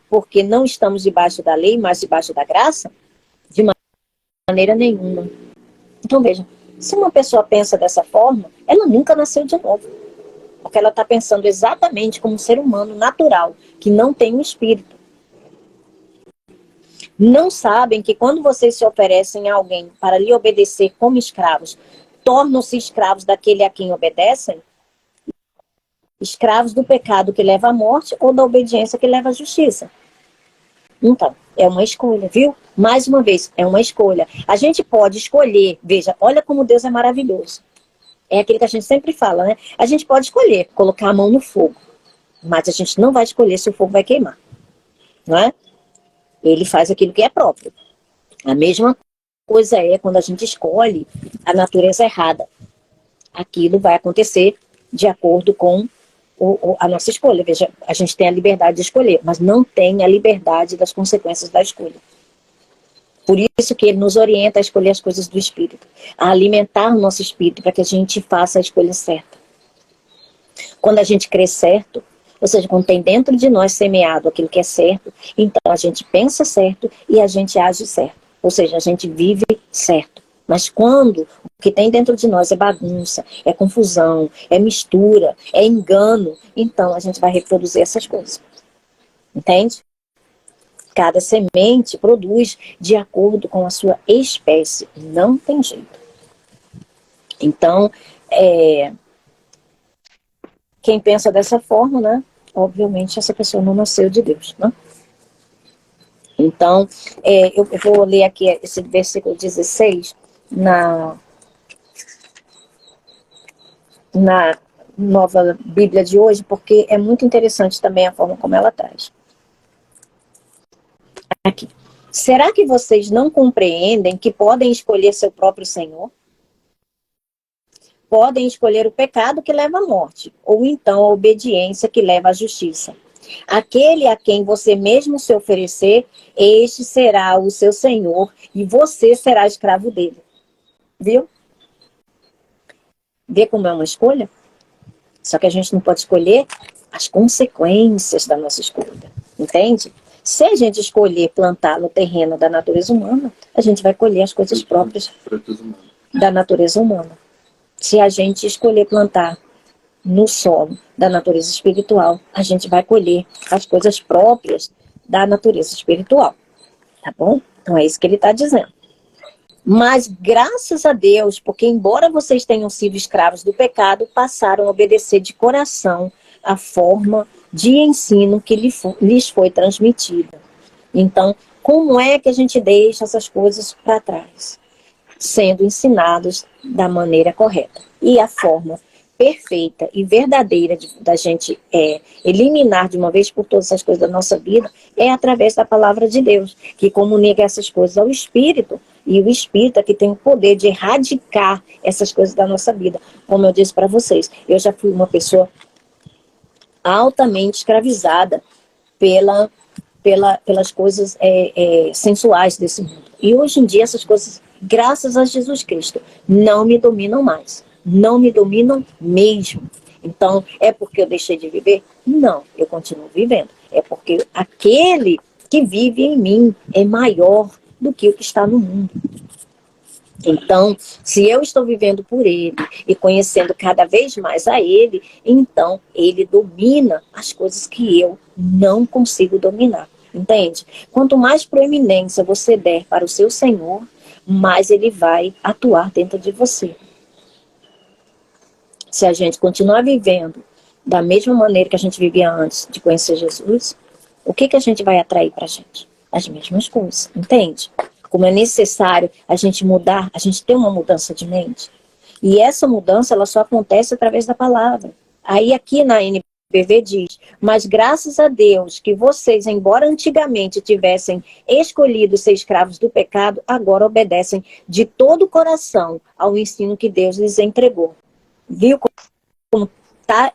porque não estamos debaixo da lei, mas debaixo da graça? De maneira nenhuma. Então veja, se uma pessoa pensa dessa forma, ela nunca nasceu de novo. Porque ela está pensando exatamente como um ser humano natural, que não tem um espírito. Não sabem que quando vocês se oferecem a alguém para lhe obedecer como escravos, tornam-se escravos daquele a quem obedecem? Escravos do pecado que leva à morte ou da obediência que leva à justiça. Então, é uma escolha, viu? Mais uma vez, é uma escolha. A gente pode escolher, veja, olha como Deus é maravilhoso. É aquilo que a gente sempre fala, né? A gente pode escolher colocar a mão no fogo, mas a gente não vai escolher se o fogo vai queimar, não é? Ele faz aquilo que é próprio. A mesma coisa é quando a gente escolhe a natureza errada. Aquilo vai acontecer de acordo com a nossa escolha. Veja, a gente tem a liberdade de escolher, mas não tem a liberdade das consequências da escolha. Por isso que ele nos orienta a escolher as coisas do Espírito, a alimentar o nosso Espírito para que a gente faça a escolha certa. Quando a gente crê certo, ou seja, quando tem dentro de nós semeado aquilo que é certo, então a gente pensa certo e a gente age certo. Ou seja, a gente vive certo. Mas quando o que tem dentro de nós é bagunça, é confusão, é mistura, é engano, então a gente vai reproduzir essas coisas. Entende? Cada semente produz de acordo com a sua espécie. Não tem jeito. Então, quem pensa dessa forma, né? Obviamente, essa pessoa não nasceu de Deus, né? Então, eu vou ler aqui esse versículo 16 na nova Bíblia de hoje, porque é muito interessante também a forma como ela traz. Aqui. Será que vocês não compreendem que podem escolher seu próprio Senhor? Podem escolher o pecado que leva à morte, ou então a obediência que leva à justiça. Aquele a quem você mesmo se oferecer, este será o seu Senhor e você será escravo dele. Viu? Vê como é uma escolha? Só que a gente não pode escolher as consequências da nossa escolha. Entende? Se a gente escolher plantar no terreno da natureza humana, a gente vai colher as coisas próprias da natureza humana. Se a gente escolher plantar no solo da natureza espiritual, a gente vai colher as coisas próprias da natureza espiritual. Tá bom? Então é isso que ele está dizendo. Mas graças a Deus, porque embora vocês tenham sido escravos do pecado, passaram a obedecer de coração a forma de ensino que lhes foi transmitida. Então, como é que a gente deixa essas coisas para trás? Sendo ensinados da maneira correta. E a forma perfeita e verdadeira da gente eliminar de uma vez por todas essas coisas da nossa vida é através da palavra de Deus, que comunica essas coisas ao Espírito, e o Espírito é que tem o poder de erradicar essas coisas da nossa vida. Como eu disse para vocês, eu já fui uma pessoa altamente escravizada pelas coisas sensuais desse mundo. E hoje em dia essas coisas, graças a Jesus Cristo, não me dominam mais. Não me dominam mesmo. Então, é porque eu deixei de viver? Não, eu continuo vivendo. É porque aquele que vive em mim é maior do que o que está no mundo. Então, se eu estou vivendo por ele e conhecendo cada vez mais a ele, então ele domina as coisas que eu não consigo dominar. Entende? Quanto mais proeminência você der para o seu Senhor, mais ele vai atuar dentro de você. Se a gente continuar vivendo da mesma maneira que a gente vivia antes de conhecer Jesus, o que a gente vai atrair para a gente? As mesmas coisas, entende? Como é necessário a gente mudar, a gente ter uma mudança de mente. E essa mudança, ela só acontece através da palavra. Aí aqui na NBV diz, mas graças a Deus que vocês, embora antigamente tivessem escolhido ser escravos do pecado, agora obedecem de todo o coração ao ensino que Deus lhes entregou. Viu como está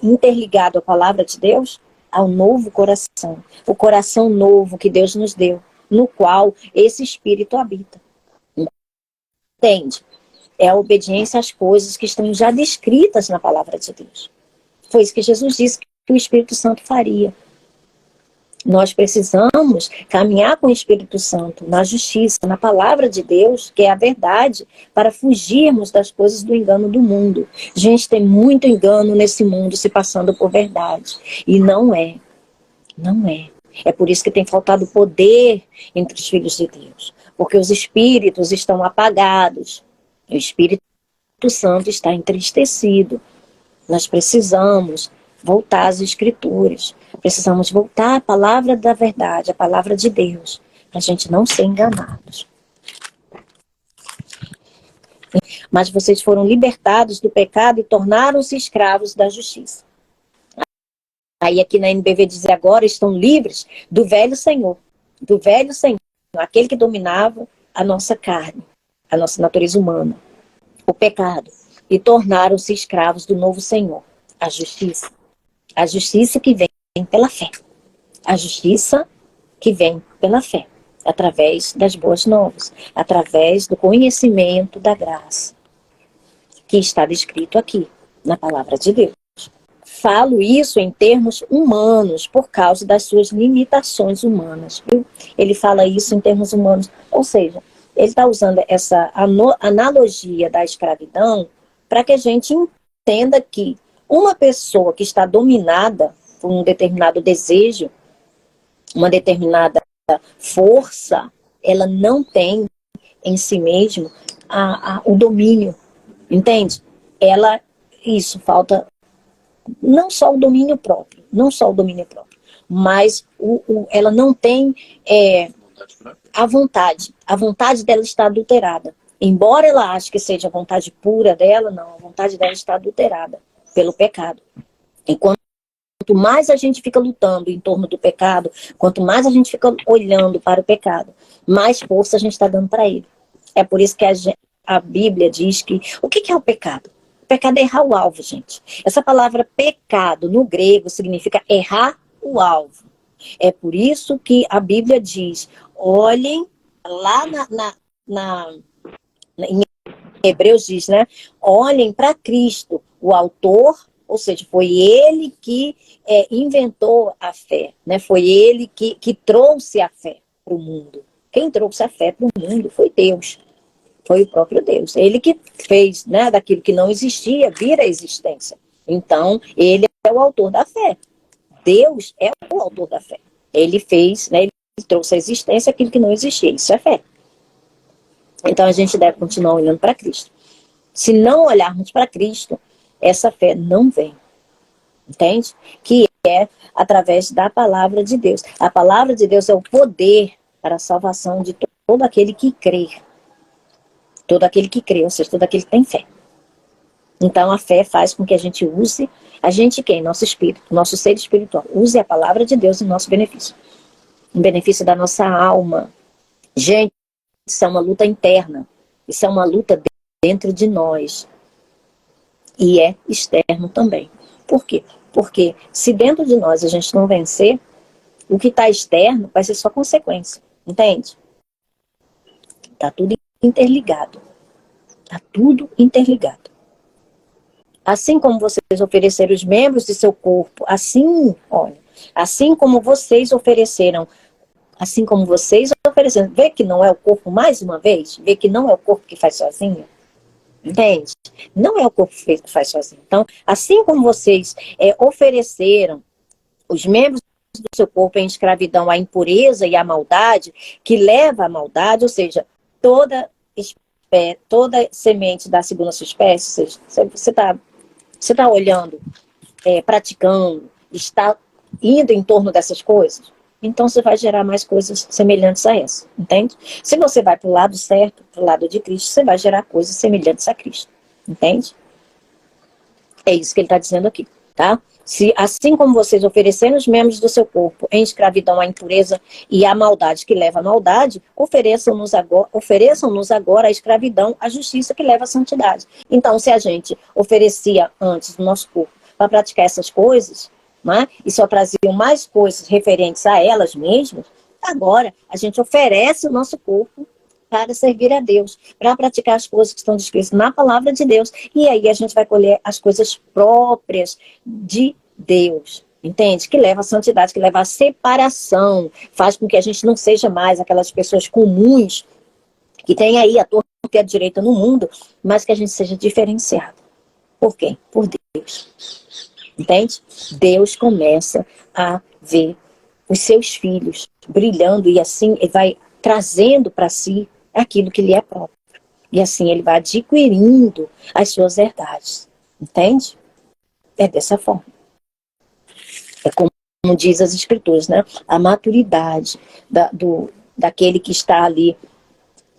interligado a palavra de Deus? Ao novo coração. O coração novo que Deus nos deu, no qual esse Espírito habita. Entende? É a obediência às coisas que estão já descritas na palavra de Deus. Foi isso que Jesus disse que o Espírito Santo faria. Nós precisamos caminhar com o Espírito Santo na justiça, na palavra de Deus, que é a verdade, para fugirmos das coisas do engano do mundo. Gente, tem muito engano nesse mundo se passando por verdade. E não é. Não é. É por isso que tem faltado poder entre os filhos de Deus. Porque os espíritos estão apagados. O Espírito Santo está entristecido. Nós precisamos voltar às Escrituras. Precisamos voltar à palavra da verdade, à palavra de Deus, para a gente não ser enganados. Mas vocês foram libertados do pecado e tornaram-se escravos da justiça. Aí aqui na NBV diz agora estão livres do velho Senhor, aquele que dominava a nossa carne, a nossa natureza humana, o pecado, e tornaram-se escravos do novo Senhor, a justiça que vem pela fé, a justiça que vem pela fé, através das boas novas, através do conhecimento da graça, que está descrito aqui na palavra de Deus. Falo isso em termos humanos, por causa das suas limitações humanas. Viu? Ele fala isso em termos humanos, ou seja, ele está usando essa analogia da escravidão para que a gente entenda que uma pessoa que está dominada por um determinado desejo, uma determinada força, ela não tem em si mesmo o domínio, entende? Isso falta não só o domínio próprio, mas ela não tem a vontade dela está adulterada. Embora ela ache que seja a vontade pura dela, não, a vontade dela está adulterada pelo pecado. E quanto mais a gente fica lutando em torno do pecado, quanto mais a gente fica olhando para o pecado, mais força a gente está dando para ele. É por isso que a Bíblia diz que... O que é o pecado? O pecado é errar o alvo, gente. Essa palavra pecado, no grego, significa errar o alvo. É por isso que a Bíblia diz, olhem, lá em Hebreus diz, né? Olhem para Cristo, o autor, ou seja, foi ele que inventou a fé, né? Foi ele que trouxe a fé para o mundo. Quem trouxe a fé para o mundo foi Deus. Foi o próprio Deus. Ele que fez, né, daquilo que não existia vir à existência. Então, ele é o autor da fé. Deus é o autor da fé. Ele fez, né, ele trouxe à existência aquilo que não existia. Isso é fé. Então, a gente deve continuar olhando para Cristo. Se não olharmos para Cristo, essa fé não vem. Entende? Que é através da palavra de Deus. A palavra de Deus é o poder para a salvação de todo aquele que crê. Todo aquele que crê, ou seja, todo aquele que tem fé. Então, a fé faz com que a gente use, quem? Nosso espírito, nosso ser espiritual. Use a palavra de Deus em nosso benefício. Em benefício da nossa alma. Gente, isso é uma luta interna. Isso é uma luta dentro de nós. E é externo também. Por quê? Porque se dentro de nós a gente não vencer, o que está externo vai ser só consequência. Entende? Está tudo interligado. Está tudo interligado. Assim como vocês ofereceram os membros de seu corpo, assim como vocês ofereceram, vê que não é o corpo mais uma vez? Vê que não é o corpo que faz sozinho? Entende? Não é o corpo que faz sozinho. Então, assim como vocês ofereceram os membros do seu corpo em escravidão à impureza e à maldade, que leva à maldade, ou seja, toda semente da segunda sua espécie, você está olhando, praticando, está indo em torno dessas coisas, então você vai gerar mais coisas semelhantes a essa, entende? Se você vai para o lado certo, para o lado de Cristo, você vai gerar coisas semelhantes a Cristo, entende? É isso que ele está dizendo aqui, tá? Se, assim como vocês ofereceram os membros do seu corpo em escravidão à impureza e à maldade que leva à maldade, ofereçam-nos agora a escravidão à justiça que leva à santidade. Então, se a gente oferecia antes o nosso corpo para praticar essas coisas, né, e só traziam mais coisas referentes a elas mesmas, agora a gente oferece o nosso corpo para servir a Deus, para praticar as coisas que estão descritas na palavra de Deus, e aí a gente vai colher as coisas próprias de Deus. Entende? Que leva à santidade, que leva à separação, faz com que a gente não seja mais aquelas pessoas comuns que tem aí a torta e a direita no mundo, mas que a gente seja diferenciado. Por quem? Por Deus. Entende? Deus começa a ver os seus filhos brilhando e assim ele vai trazendo para si aquilo que lhe é próprio. E assim ele vai adquirindo as suas herdades. Entende? É dessa forma. É como diz as escrituras, né? A maturidade daquele que está ali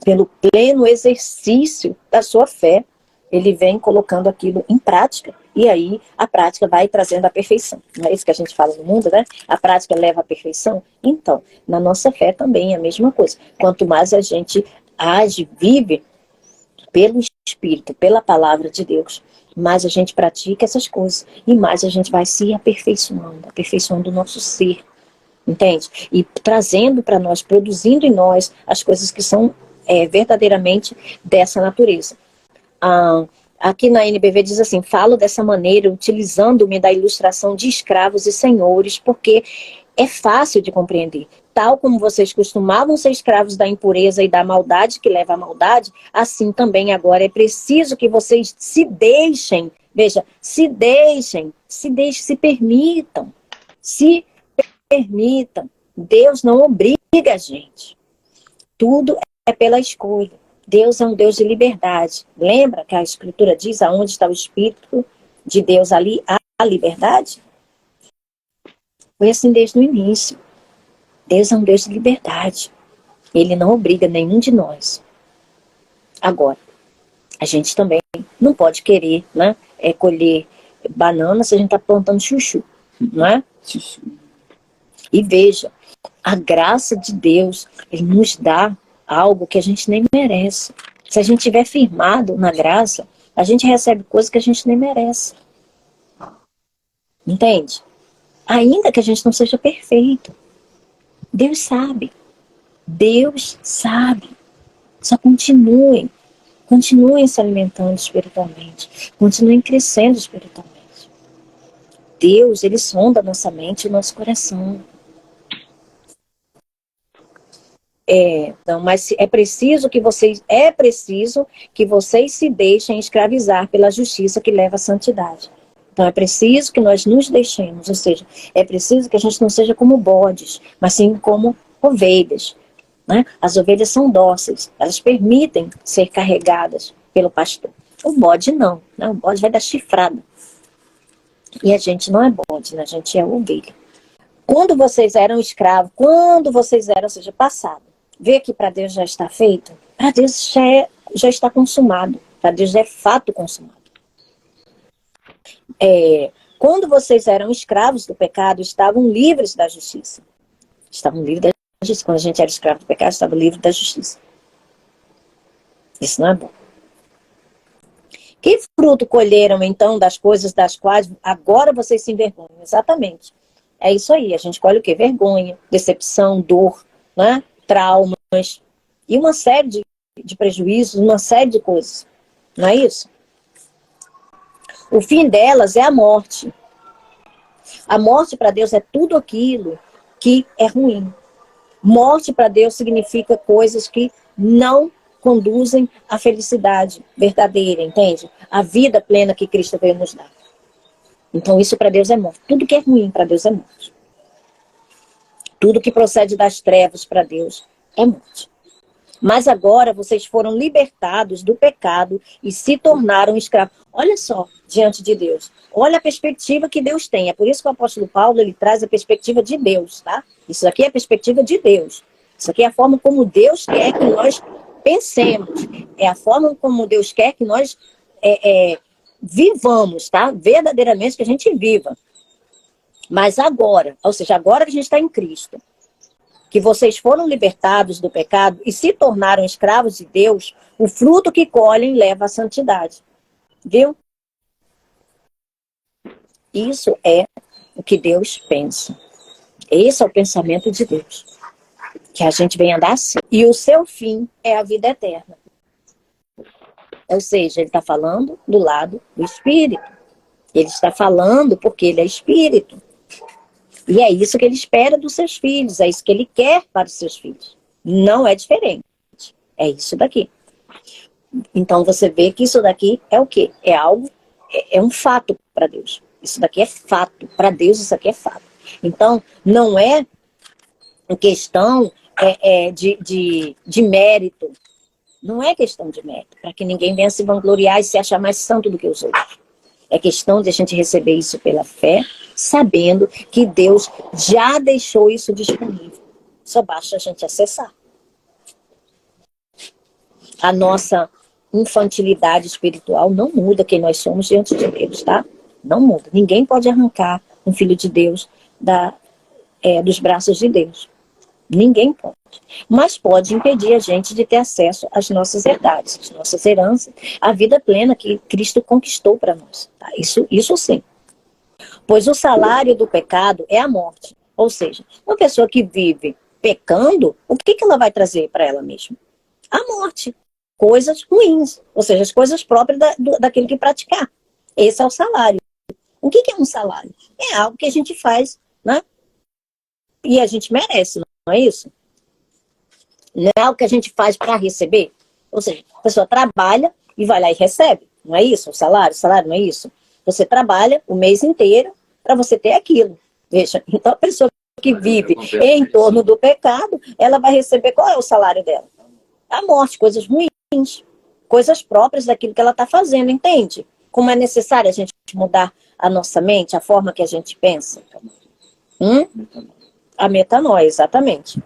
pelo pleno exercício da sua fé, ele vem colocando aquilo em prática, e aí a prática vai trazendo a perfeição. Não é isso que a gente fala no mundo, né? A prática leva à perfeição. Então, na nossa fé também é a mesma coisa. Quanto mais a gente age, vive pelo Espírito, pela palavra de Deus, mais a gente pratica essas coisas, e mais a gente vai se aperfeiçoando o nosso ser, entende? E trazendo para nós, produzindo em nós as coisas que são verdadeiramente dessa natureza. Aqui na NBV diz assim: falo dessa maneira, utilizando-me da ilustração de escravos e senhores, porque é fácil de compreender. Tal como vocês costumavam ser escravos da impureza e da maldade que leva à maldade, assim também agora é preciso que vocês se deixem, veja, se permitam. Deus não obriga a gente. Tudo é pela escolha. Deus é um Deus de liberdade. Lembra que a Escritura diz: aonde está o Espírito de Deus, ali há liberdade? Foi assim desde o início. Deus é um Deus de liberdade. Ele não obriga nenhum de nós. Agora, a gente também não pode querer, né, colher banana se a gente está plantando chuchu, não é? E veja, a graça de Deus, Ele nos dá algo que a gente nem merece. Se a gente estiver firmado na graça, a gente recebe coisas que a gente nem merece. Entende? Ainda que a gente não seja perfeito. Deus sabe. Deus sabe. Só continuem se alimentando espiritualmente. Continuem crescendo espiritualmente. Deus, Ele sonda a nossa mente e o nosso coração. Mas é preciso que vocês se deixem escravizar pela justiça que leva à santidade. Então é preciso que nós nos deixemos, ou seja, é preciso que a gente não seja como bodes, mas sim como ovelhas. Né? As ovelhas são dóceis, elas permitem ser carregadas pelo pastor. O bode não, né? O bode vai dar chifrada. E a gente não é bode, né? A gente é ovelha. Quando vocês eram escravos, ou seja, passado, vê que para Deus já está feito, para Deus já está consumado, para Deus já é fato consumado. Quando vocês eram escravos do pecado, estavam livres da justiça. Estavam livres da justiça. Quando a gente era escravo do pecado, estava livre da justiça. Isso não é bom. Que fruto colheram, então, das coisas das quais agora vocês se envergonham? Exatamente. É isso aí. A gente colhe o quê? Vergonha, decepção, dor, né? Traumas e uma série de prejuízos, uma série de coisas. Não é isso? O fim delas é a morte. A morte para Deus é tudo aquilo que é ruim. Morte para Deus significa coisas que não conduzem à felicidade verdadeira, entende? A vida plena que Cristo veio nos dar. Então isso para Deus é morte. Tudo que é ruim para Deus é morte. Tudo que procede das trevas para Deus é morte. Mas agora vocês foram libertados do pecado e se tornaram escravos. Olha só, diante de Deus. Olha a perspectiva que Deus tem. É por isso que o apóstolo Paulo ele traz a perspectiva de Deus, tá? Isso aqui é a perspectiva de Deus. Isso aqui é a forma como Deus quer que nós pensemos. É a forma como Deus quer que nós vivamos, tá? Verdadeiramente que a gente viva. Mas agora, ou seja, agora que a gente está em Cristo, que vocês foram libertados do pecado e se tornaram escravos de Deus, o fruto que colhem leva à santidade. Viu? Isso é o que Deus pensa. Esse é o pensamento de Deus. Que a gente venha andar assim. E o seu fim é a vida eterna. Ou seja, ele está falando do lado do Espírito. Ele está falando porque ele é Espírito. E é isso que ele espera dos seus filhos, é isso que ele quer para os seus filhos. Não é diferente. É isso daqui. Então você vê que isso daqui é o quê? É algo, é um fato para Deus. Isso daqui é fato. Para Deus isso aqui é fato. Então não é questão de mérito. Não é questão de mérito. Para que ninguém venha se vangloriar e se achar mais santo do que os outros. É questão de a gente receber isso pela fé, sabendo que Deus já deixou isso disponível. Só basta a gente acessar. A nossa infantilidade espiritual não muda quem nós somos diante de Deus, tá? Não muda. Ninguém pode arrancar um filho de Deus dos braços de Deus. Ninguém pode. Mas pode impedir a gente de ter acesso às nossas herdades, às nossas heranças, à vida plena que Cristo conquistou para nós. Tá? Isso sim. Pois o salário do pecado é a morte. Ou seja, uma pessoa que vive pecando, o que ela vai trazer para ela mesma? A morte. Coisas ruins. Ou seja, as coisas próprias daquele que praticar. Esse é o salário. O que é um salário? É algo que a gente faz, né? E a gente merece, não é isso? Não é algo que a gente faz para receber. Ou seja, a pessoa trabalha e vai lá e recebe. Não é isso? O salário não é isso? Você trabalha o mês inteiro para você ter aquilo. Veja, então a pessoa que vive em torno do pecado, ela vai receber, qual é o salário dela? A morte, coisas ruins, coisas próprias daquilo que ela está fazendo, entende? Como é necessário a gente mudar a nossa mente, a forma que a gente pensa. A metanoia, exatamente.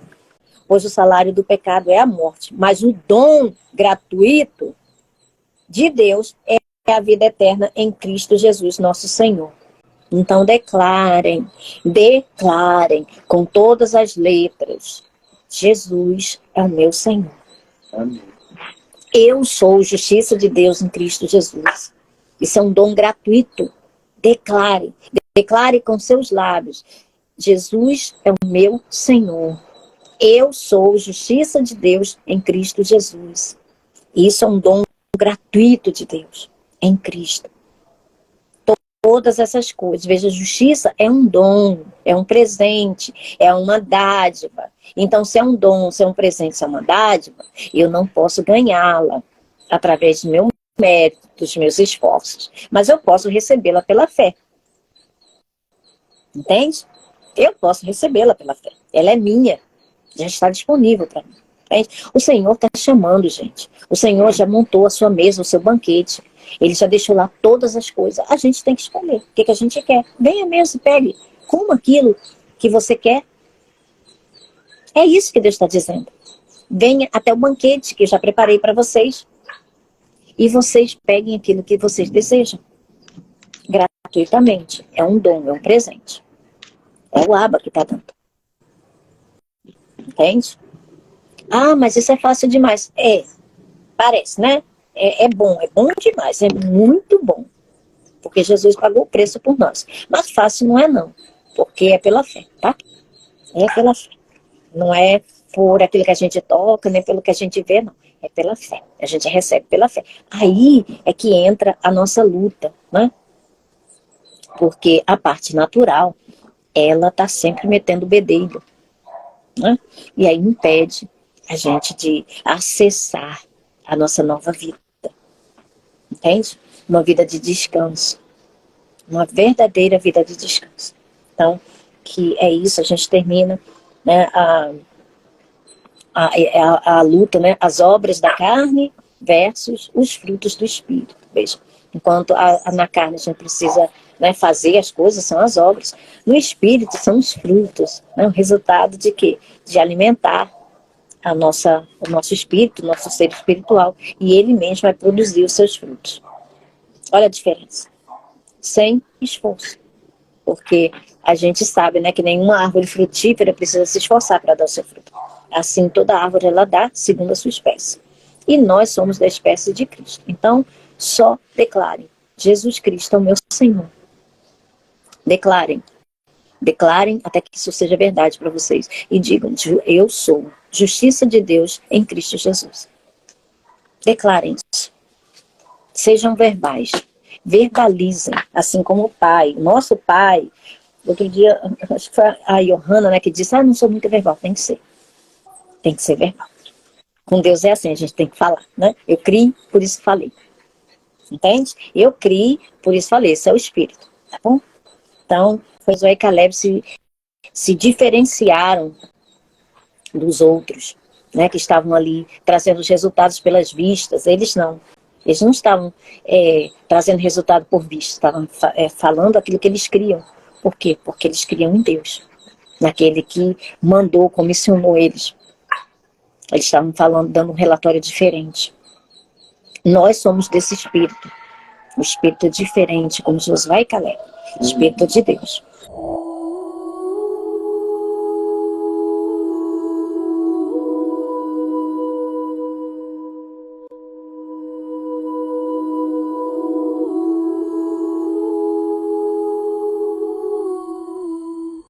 Pois o salário do pecado é a morte, mas o dom gratuito de Deus é a vida eterna em Cristo Jesus, nosso Senhor. Então declarem com todas as letras, Jesus é o meu Senhor. Amém. Eu sou justiça de Deus em Cristo Jesus. Isso é um dom gratuito. Declare com seus lábios, Jesus é o meu Senhor. Eu sou justiça de Deus em Cristo Jesus. Isso é um dom gratuito de Deus em Cristo. Todas essas coisas. Veja, justiça é um dom, é um presente, é uma dádiva. Então, se é um dom, se é um presente, se é uma dádiva, eu não posso ganhá-la através do meu mérito, dos meus esforços. Mas eu posso recebê-la pela fé. Entende? Eu posso recebê-la pela fé. Ela é minha. Já está disponível para mim. Entende? O Senhor está chamando, gente. O Senhor já montou a sua mesa, o seu banquete. Ele já deixou lá todas as coisas. A gente tem que escolher o que a gente quer. Venha mesmo e pegue. Coma aquilo que você quer. É isso que Deus está dizendo. Venha até o banquete que eu já preparei para vocês. E vocês peguem aquilo que vocês desejam. Gratuitamente. É um dom, é um presente. É o Abba que está dando. Entende? Ah, mas isso é fácil demais. Parece, né? É bom demais, é muito bom. Porque Jesus pagou o preço por nós. Mas fácil não é não, porque é pela fé, tá? É pela fé. Não é por aquilo que a gente toca, nem pelo que a gente vê, não. É pela fé. A gente recebe pela fé. Aí é que entra a nossa luta, né? Porque a parte natural, ela tá sempre metendo bedelho, né? E aí impede a gente de acessar a nossa nova vida. Entende? Uma vida de descanso. Uma verdadeira vida de descanso. Então, que é isso, a gente termina, né, a luta, né, as obras da carne versus os frutos do Espírito. Veja, enquanto na carne a gente precisa, né, fazer as coisas, são as obras. No Espírito são os frutos. Né, o resultado de quê? De alimentar o nosso espírito, o nosso ser espiritual, e ele mesmo vai produzir os seus frutos. Olha a diferença. Sem esforço. Porque a gente sabe, né, que nenhuma árvore frutífera precisa se esforçar para dar o seu fruto. Assim, toda árvore ela dá segundo a sua espécie. E nós somos da espécie de Cristo. Então, só declarem, Jesus Cristo é o meu Senhor. Declarem até que isso seja verdade para vocês. E digam, eu sou justiça de Deus em Cristo Jesus. Declarem isso. Sejam verbais. Verbalizem, assim como o Pai. Nosso Pai, Outro dia, acho que foi a Johanna, né, que disse, não sou muito verbal. Tem que ser. Tem que ser verbal. Com Deus é assim, a gente tem que falar, né? Eu criei, por isso falei. Entende? Eu criei, por isso falei. Esse é o Espírito, tá bom? Então, Josué e Caleb se diferenciaram dos outros, né, que estavam ali trazendo os resultados pelas vistas. Eles não estavam trazendo resultado por vista, estavam falando aquilo que eles criam. Por quê? Porque eles criam em Deus, naquele que mandou, comissionou eles. Eles estavam falando, dando um relatório diferente. Nós somos desse espírito, um espírito diferente, como Josué e Caleb, espírito de Deus.